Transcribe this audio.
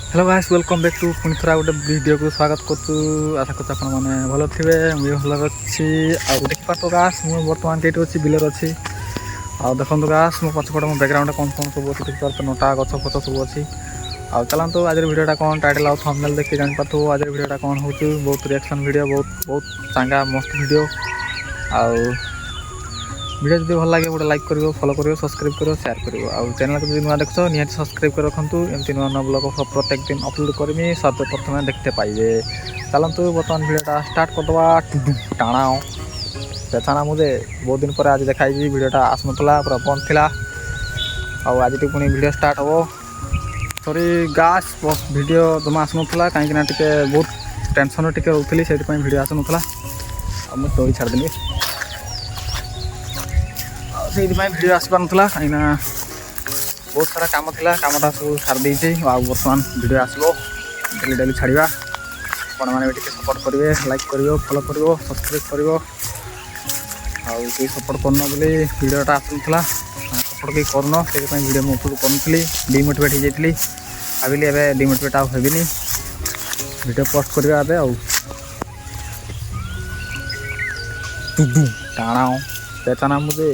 Hello guys welcome back to पुणी थोड़ा गोटे वीडियो को स्वागत करूँ। आशा करते आप भल थे मुझे भल अच्छी देखिपार तो गास मुझे बर्तमान ये अच्छी बिलर अच्छी देखो गास मो पछपटे मो बैकग्राउंड कौन कौन सब अच्छी देखिपार तो नोटा गछ फच सब अच्छी चलतु आज वीडियोटा कौन टाइटल आउ थंबनेल देखिए जानीपार आज वीडियोटा कौन हो बहुत रिएक्शन वीडियो बहुत चांगा मस्त वीडियो आउ वीडियो जब भल लगे गोटे लाइक करो फॉलो करो सब्सक्राइब करो शेयर करो आउ चैनल को नुआ देख निहाती सब्सक्राइब कर रखु एमती नुआ नुआ ब्लॉग प्रत्येक दिन अपलोड करमी सर्वप्रथम देखते पाइबे। चलतु बर्तमान वीडियोटा स्टार्ट करदे टाणा बेचाना मुझे बहुत दिन पर आज देखाई वीडियोटा आसनुला पूरा बंद थी आज पुणी वीडियो स्टार्ट हम सॉरी गास बस वीडियो जमा आसनुला कहीं बहुत टेंशन टे रोली से वीडियो आसनुला मुझे स्टोरी छाड़देली से वीडियो आसपार ना कहीं बहुत सारा कम था कमटा सब सारी बर्तमान वीडियो आसो डेली डेली छाड़ा आपण मैंने सपोर्ट करेंगे लाइक कर फॉलो कर सब्सक्राइब कर सपोर्ट करना बोली वीडियोटा आसूला सपोर्ट कहीं करन से वीडियो मुझे अपलोड करूँ डिमोटिवेट हो जाती भाविली एवं डिमोटिवेट आनी वीडियो पोस्ट करवा टाणा बेचाना मुझे